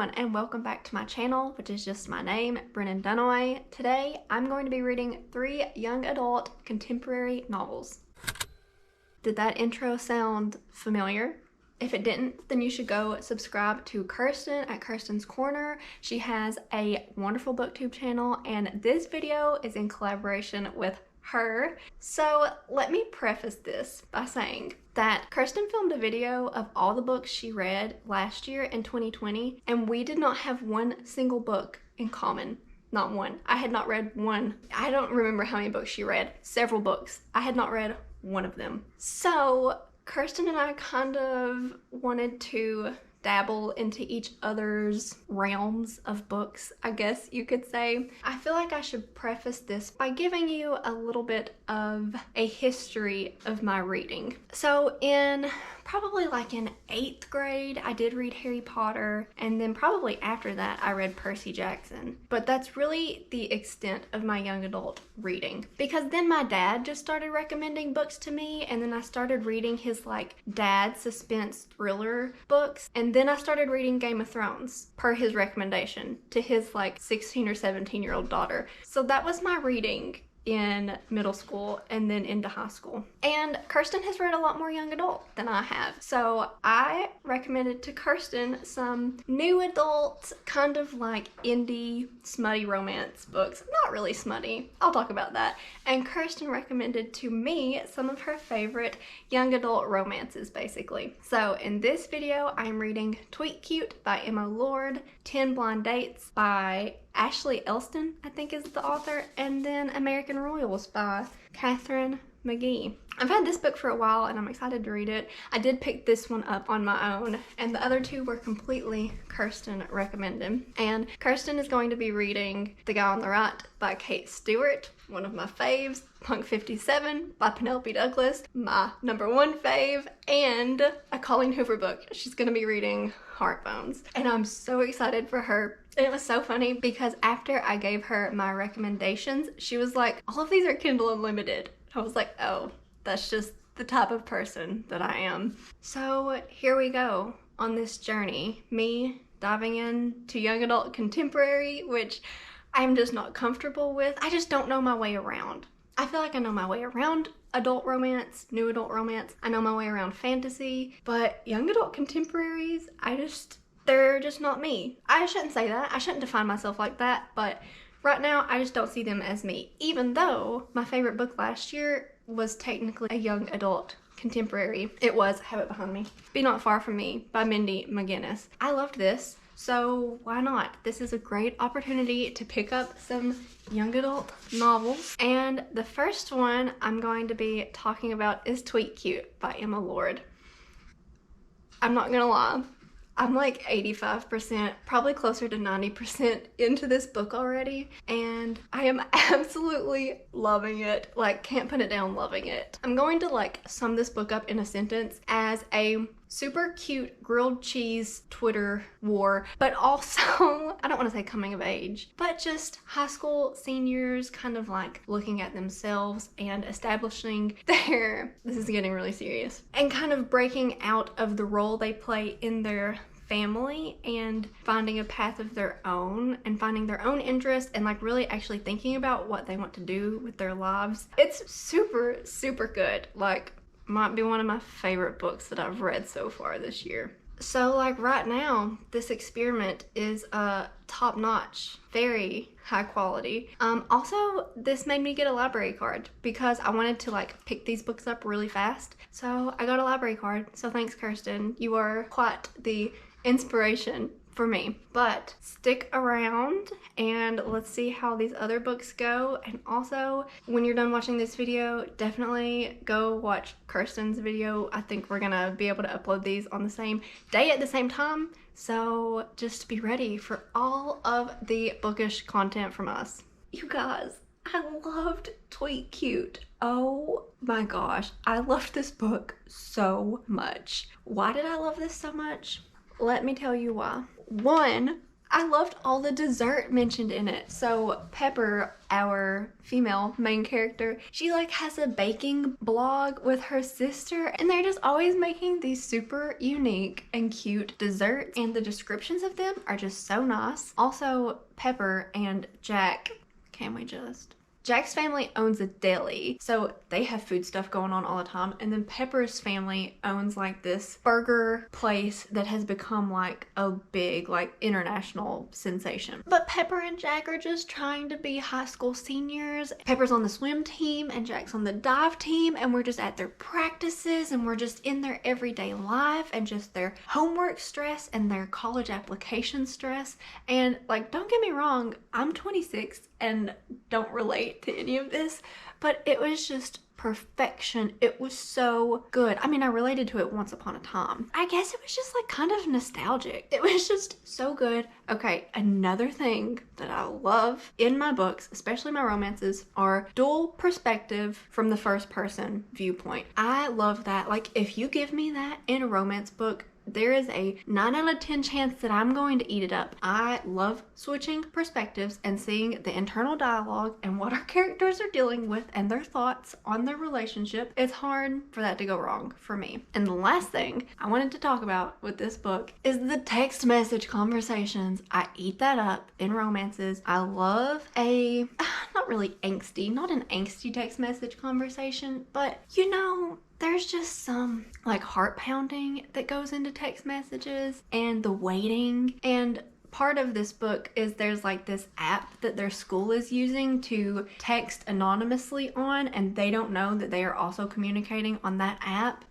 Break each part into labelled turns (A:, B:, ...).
A: everyone, and welcome back to my channel, which is just my name, Brennan Dunaway. Today, I'm going to be reading 3 young adult contemporary novels. Did that intro sound familiar? If it didn't, then you should go subscribe to Kirsten at Kirsten's Korner. She has a wonderful booktube channel, and this video is in collaboration with her. So let me preface this by saying that Kirsten filmed a video of all the books she read last year in 2020, and we did not have one single book in common. Not one. I had not read one. I don't remember how many books she read. Several books. I had not read one of them. So Kirsten and I kind of wanted to dabble into each other's realms of books, I guess you could say. I feel like I should preface this by giving you a little bit of a history of my reading. So probably in 8th grade, I did read Harry Potter, and then probably after that, I read Percy Jackson. But that's really the extent of my young adult reading. Because then my dad just started recommending books to me, and then I started reading his dad suspense thriller books, and then I started reading Game of Thrones per his recommendation to his 16 or 17-year-old daughter. So that was my reading in middle school and then into high school. And Kirsten has read a lot more young adult than I have. So I recommended to Kirsten some new adult kind of indie smutty romance books. Not really smutty. I'll talk about that. And Kirsten recommended to me some of her favorite young adult romances, basically. So in this video, I'm reading Tweet Cute by Emma Lord, 10 Blind Dates by Ashley Elston, I think is the author, and then American Royals by Catherine McGee. I've had this book for a while and I'm excited to read it. I did pick this one up on my own, and the other two were completely Kirsten recommended. And Kirsten is going to be reading The Guy on the Right by Kate Stewart, one of my faves, Punk 57 by Penelope Douglas, my #1 fave, and a Colleen Hoover book. She's going to be reading Heartbones, and I'm so excited for her. And it was so funny because after I gave her my recommendations, she was like, all of these are Kindle Unlimited. I was like, oh, that's just the type of person that I am. So here we go on this journey, me diving into young adult contemporary, which I'm just not comfortable with. I just don't know my way around. I feel like I know my way around adult romance, new adult romance. I know my way around fantasy, but young adult contemporaries, they're just not me. I shouldn't say that. I shouldn't define myself like that, but right now I just don't see them as me. Even though my favorite book last year was technically a young adult contemporary. It was, I have it behind me, Be Not Far From Me by Mindy McGinnis. I loved this, so why not? This is a great opportunity to pick up some young adult novels. And the first one I'm going to be talking about is Tweet Cute by Emma Lord. I'm not gonna lie, I'm 85%, probably closer to 90% into this book already, and I am absolutely loving it. Can't put it down, loving it. I'm going to sum this book up in a sentence as a super cute grilled cheese Twitter war, but also, I don't want to say coming of age, but just high school seniors kind of looking at themselves and establishing this is getting really serious, and kind of breaking out of the role they play in their family and finding a path of their own and finding their own interest and really actually thinking about what they want to do with their lives. It's super, super good. Might be one of my favorite books that I've read so far this year. So right now, this experiment is top-notch, very high quality. Also, this made me get a library card because I wanted to pick these books up really fast. So I got a library card. So thanks, Kirsten. You are quite the inspiration for me. But stick around and let's see how these other books go. And also, when you're done watching this video, definitely go watch Kirsten's video. I think we're gonna be able to upload these on the same day at the same time. So just be ready for all of the bookish content from us. You guys, I loved Tweet Cute. Oh my gosh, I loved this book so much. Why did I love this so much? Let me tell you why. One, I loved all the dessert mentioned in it. So Pepper, our female main character, she like has a baking blog with her sister, and they're just always making these super unique and cute desserts, and the descriptions of them are just so nice. Also, Pepper and Jack, can we just... Jack's family owns a deli, so they have food stuff going on all the time. And then Pepper's family owns like this burger place that has become like a big, like international sensation. But Pepper and Jack are just trying to be high school seniors. Pepper's on the swim team and Jack's on the dive team, and we're just at their practices and we're just in their everyday life and just their homework stress and their college application stress. And like, don't get me wrong, I'm 26 and don't relate to any of this, but it was just perfection. It was so good. I mean, I related to it once upon a time. I guess it was just like kind of nostalgic. It was just so good. Okay, another thing that I love in my books, especially my romances, are dual perspective from the first person viewpoint. I love that. Like, if you give me that in a romance book, there is a 9 out of 10 chance that I'm going to eat it up. I love switching perspectives and seeing the internal dialogue and what our characters are dealing with and their thoughts on their relationship. It's hard for that to go wrong for me. And the last thing I wanted to talk about with this book is the text message conversations. I eat that up in romances. I love a, not really angsty, not an angsty text message conversation, but you know, there's just some like heart pounding that goes into text messages and the waiting. And part of this book is there's like this app that their school is using to text anonymously on, and they don't know that they are also communicating on that app.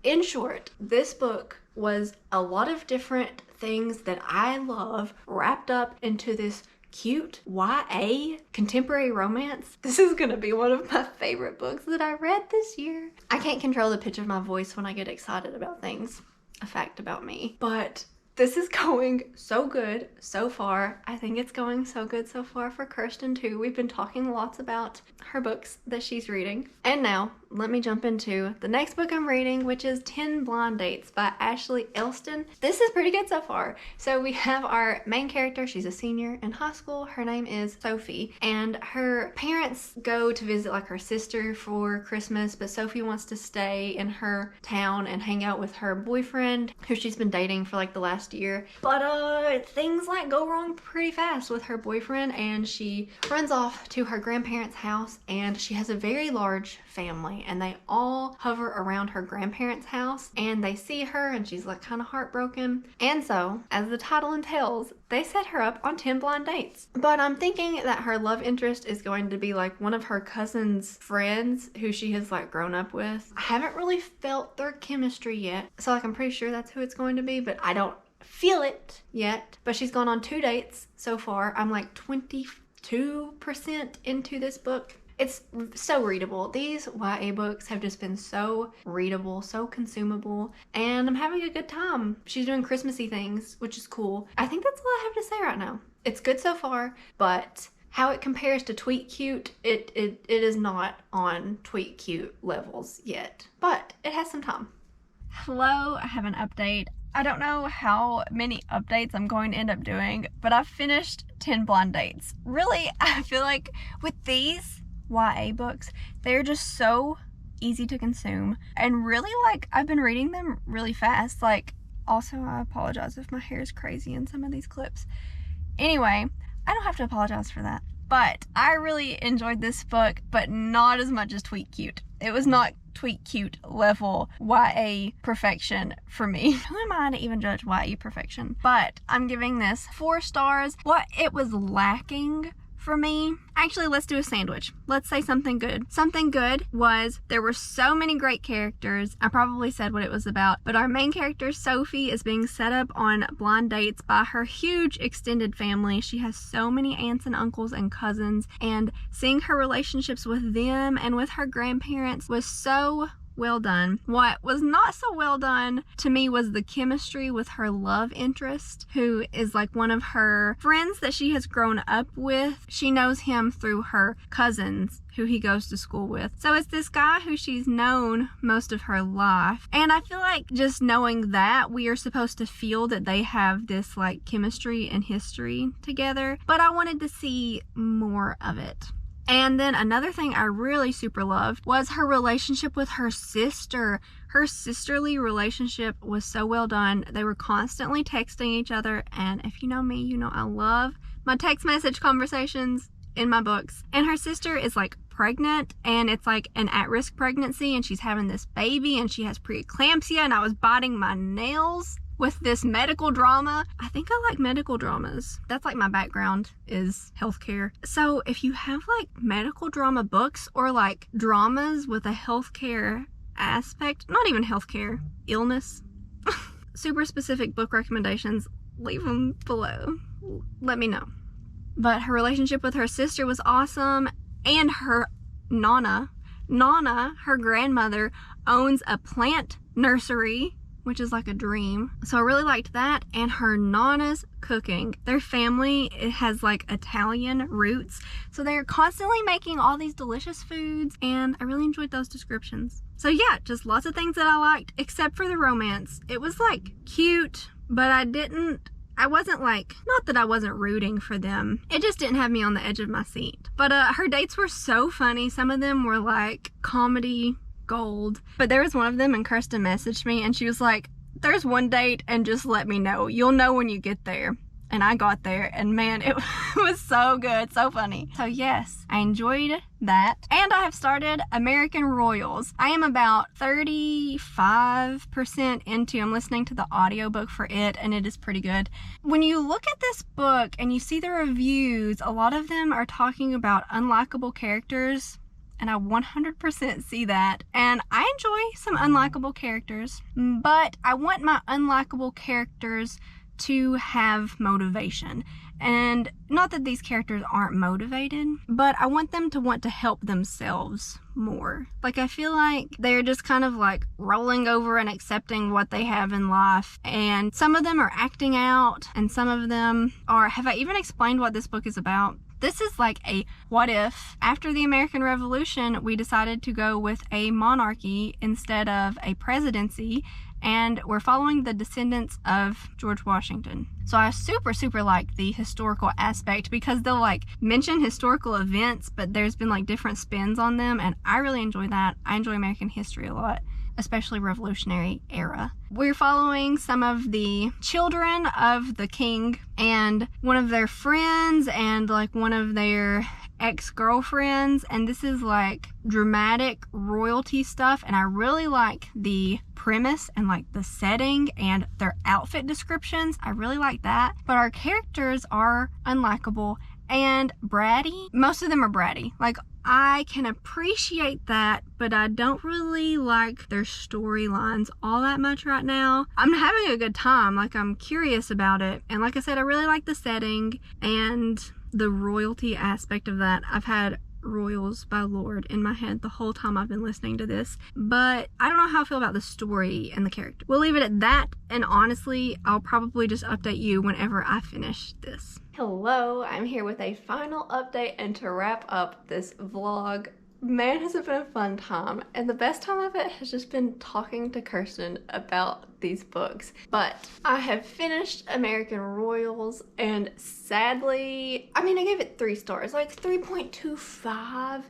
A: In short, this book was a lot of different things that I love wrapped up into this cute YA contemporary romance. This is gonna be one of my favorite books that I read this year. I can't control the pitch of my voice when I get excited about things. A fact about me. But this is going so good so far. I think it's going so good so far for Kirsten too. We've been talking lots about her books that she's reading. And now, let me jump into the next book I'm reading, which is 10 Blind Dates by Ashley Elston. This is pretty good so far. So we have our main character. She's a senior in high school. Her name is Sophie, and her parents go to visit like her sister for Christmas, but Sophie wants to stay in her town and hang out with her boyfriend, who she's been dating for like the last year. But things like go wrong pretty fast with her boyfriend, and she runs off to her grandparents' house, and she has a very large family, and they all hover around her grandparents' house, and they see her and she's like kind of heartbroken. And so, as the title entails, they set her up on 10 blind dates. But I'm thinking that her love interest is going to be like one of her cousin's friends who she has like grown up with. I haven't really felt their chemistry yet, so like I'm pretty sure that's who it's going to be, but I don't feel it yet. But she's gone on 2 dates so far. I'm like 22% into this book. It's so readable. These YA books have just been so readable, so consumable, and I'm having a good time. She's doing Christmassy things, which is cool. I think that's all I have to say right now. It's good so far, but how it compares to Tweet Cute, it is not on Tweet Cute levels yet, but it has some time. Hello, I have an update. I don't know how many updates I'm going to end up doing, but I've finished 10 blind dates. Really, I feel like with these YA books, they're just so easy to consume, and really like I've been reading them really fast. Like, also I apologize if my hair is crazy in some of these clips. Anyway, I don't have to apologize for that, but I really enjoyed this book, but not as much as Tweet Cute. It was not Tweet Cute level YA perfection for me. Who am I to even judge YA perfection? But I'm giving this 4 stars. What it was lacking for me, actually, let's do a sandwich. Let's say something good. Something good was there were so many great characters. I probably said what it was about, but our main character, Sophie, is being set up on blind dates by her huge extended family. She has so many aunts and uncles and cousins, and seeing her relationships with them and with her grandparents was so well done. What was not so well done to me was the chemistry with her love interest, who is like one of her friends that she has grown up with. She knows him through her cousins who he goes to school with. So it's this guy who she's known most of her life. And I feel like just knowing that, we are supposed to feel that they have this like chemistry and history together. But I wanted to see more of it. And then another thing I really super loved was her relationship with her sister. Her sisterly relationship was so well done. They were constantly texting each other, and if you know me, you know I love my text message conversations in my books. And her sister is like pregnant, and it's like an at-risk pregnancy, and she's having this baby, and she has preeclampsia, and I was biting my nails with this medical drama. I think I like medical dramas. That's like my background is healthcare. So if you have like medical drama books or like dramas with a healthcare aspect, not even healthcare, illness, super specific book recommendations, leave them below. Let me know. But her relationship with her sister was awesome. And her Nana, her grandmother, owns a plant nursery, which is like a dream. So I really liked that. And her Nana's cooking. Their family, it has like Italian roots. So they're constantly making all these delicious foods, and I really enjoyed those descriptions. So yeah, just lots of things that I liked, except for the romance. It was like cute, but I wasn't like, not that I wasn't rooting for them. It just didn't have me on the edge of my seat. But her dates were so funny. Some of them were like comedy gold. But there was one of them, and Kirsten messaged me, and she was like, there's one date, and just let me know. You'll know when you get there. And I got there, and man, it was so good, so funny. So yes, I enjoyed that. And I have started American Royals. I am about 35% into, I'm listening to the audiobook for it, and it is pretty good. When you look at this book and you see the reviews, a lot of them are talking about unlikable characters. And I 100% see that. And I enjoy some unlikable characters, but I want my unlikable characters to have motivation. And not that these characters aren't motivated, but I want them to want to help themselves more. Like, I feel like they're just kind of like rolling over and accepting what they have in life. And some of them are acting out, and some of them are, have I even explained what this book is about? This is like a what if after the American Revolution we decided to go with a monarchy instead of a presidency, and we're following the descendants of George Washington. So I super like the historical aspect, because they'll like mention historical events, but there's been like different spins on them, and I really enjoy that. I enjoy American history a lot, especially Revolutionary era. We're following some of the children of the king and one of their friends and like one of their ex-girlfriends, and this is like dramatic royalty stuff, and I really like the premise and like the setting and their outfit descriptions. I really like that. But our characters are unlikable and bratty. Most of them are bratty. Like, I can appreciate that, but I don't really like their storylines all that much right now. I'm having a good time. Like, I'm curious about it. And like I said, I really like the setting and the royalty aspect of that. I've had Royals by Lord in my head the whole time I've been listening to this, but I don't know how I feel about the story and the character. We'll leave it at that, and honestly, I'll probably just update you whenever I finish this. Hello, I'm here with a final update and to wrap up this vlog. Man, has it been a fun time, and the best time of it has just been talking to Kirsten about these books. But I have finished American Royals, and sadly, I mean, I gave it 3 stars, like 3.25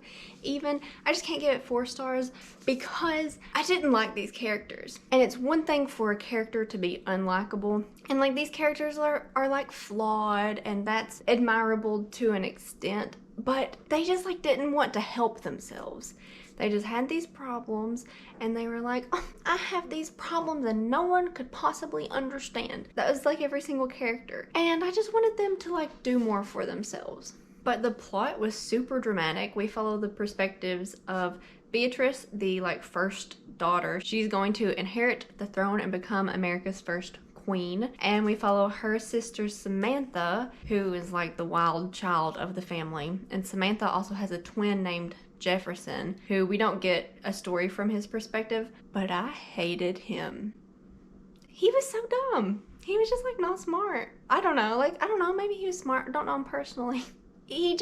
A: even. I just can't give it 4 stars because I didn't like these characters. And it's one thing for a character to be unlikable, and like these characters are like flawed, and that's admirable to an extent, but they just like didn't want to help themselves. They just had these problems, and they were like, oh, I have these problems and no one could possibly understand. That was like every single character. And I just wanted them to like do more for themselves. But the plot was super dramatic. We follow the perspectives of Beatrice, the like first daughter. She's going to inherit the throne and become America's first queen, and we follow her sister Samantha, who is like the wild child of the family. And Samantha also has a twin named Jefferson, who we don't get a story from his perspective, but I hated him. He was so dumb. He was just like not smart. I don't know, maybe he was smart. I don't know him personally. He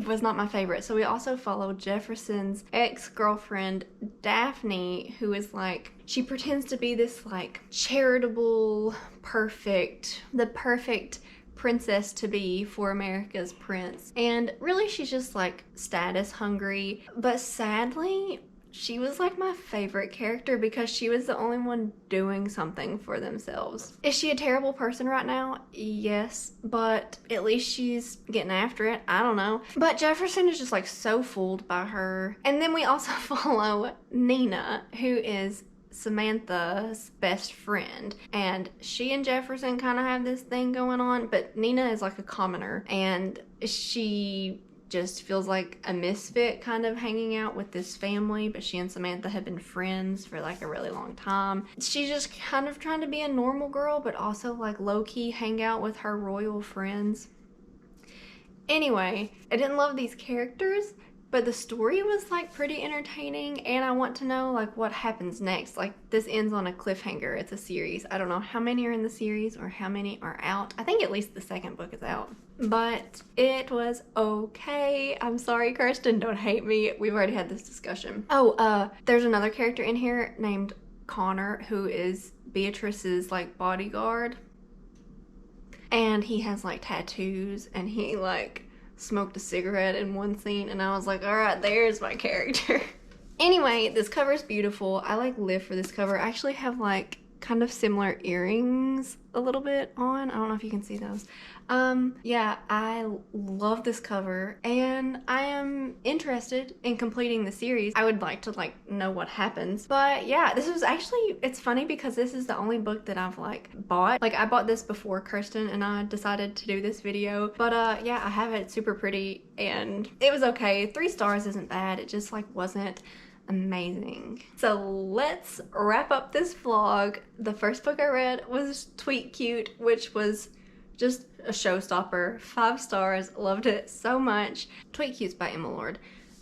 A: was not my favorite. So we also followed Jefferson's ex-girlfriend, Daphne, who is like, she pretends to be this like charitable, the perfect princess to be for America's prince. And really she's just like status hungry. But sadly, she was like my favorite character because she was the only one doing something for themselves. Is she a terrible person right now? Yes, but at least she's getting after it. I don't know. But Jefferson is just like so fooled by her. And then we also follow Nina, who is Samantha's best friend, and she and Jefferson kind of have this thing going on, but Nina is like a commoner, and she just feels like a misfit kind of hanging out with this family, but she and Samantha have been friends for like a really long time. She's just kind of trying to be a normal girl, but also like low-key hang out with her royal friends. Anyway, I didn't love these characters, but the story was like pretty entertaining, and I want to know like what happens next. Like this ends on a cliffhanger. It's a series. I don't know how many are in the series or how many are out. I think at least the second book is out. But it was okay. I'm sorry, Kirsten, don't hate me. We've already had this discussion. Oh, there's another character in here named Korner, who is Beatrice's like bodyguard. And he has like tattoos, and he like smoked a cigarette in one scene, and I was like, all right, there's my character. Anyway, this cover is beautiful. I like live for this cover. I actually have like kind of similar earrings a little bit on. I don't know if you can see those. Yeah, I love this cover, and I am interested in completing the series. I would like to like know what happens. But yeah, this was actually, it's funny because this is the only book that I've like bought. Like I bought this before Kirsten and I decided to do this video. But yeah, I have it. It's super pretty and it was okay. 3 stars isn't bad. It just like wasn't amazing. So let's wrap up this vlog. The first book I read was Tweet Cute, which was just a showstopper. 5 stars, loved it so much. Tweet Cute's by Emma Lord.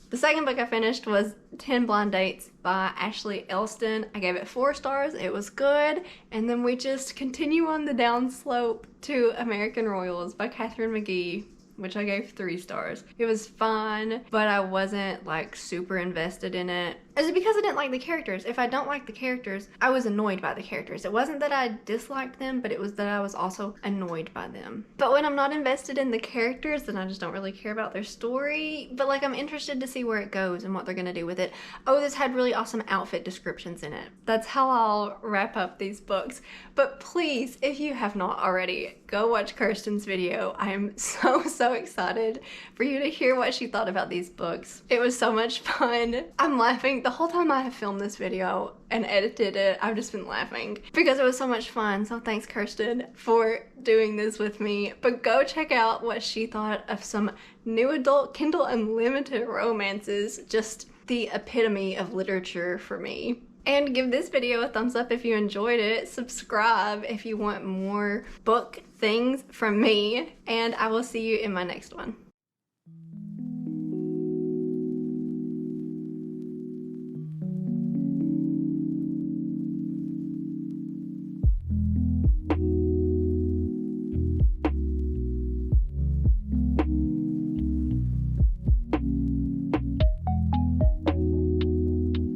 A: The second book I finished was 10 Blind Dates by Ashley Elston. I gave it 4 stars, it was good. And then we just continue on the downslope to American Royals by Catherine McGee, which I gave 3 stars. It was fun, but I wasn't like super invested in it. Is it because I didn't like the characters? If I don't like the characters, I was annoyed by the characters. It wasn't that I disliked them, but it was that I was also annoyed by them. But when I'm not invested in the characters, then I just don't really care about their story. But like I'm interested to see where it goes and what they're gonna do with it. Oh, this had really awesome outfit descriptions in it. That's how I'll wrap up these books. But please, if you have not already, go watch Kirsten's video. I am so excited for you to hear what she thought about these books. It was so much fun. I'm laughing. The whole time I have filmed this video and edited it, I've just been laughing because it was so much fun. So thanks, Kirsten, for doing this with me. But go check out what she thought of some new adult Kindle Unlimited romances. Just the epitome of literature for me. And give this video a thumbs up if you enjoyed it. Subscribe if you want more book things from me. And I will see you in my next one.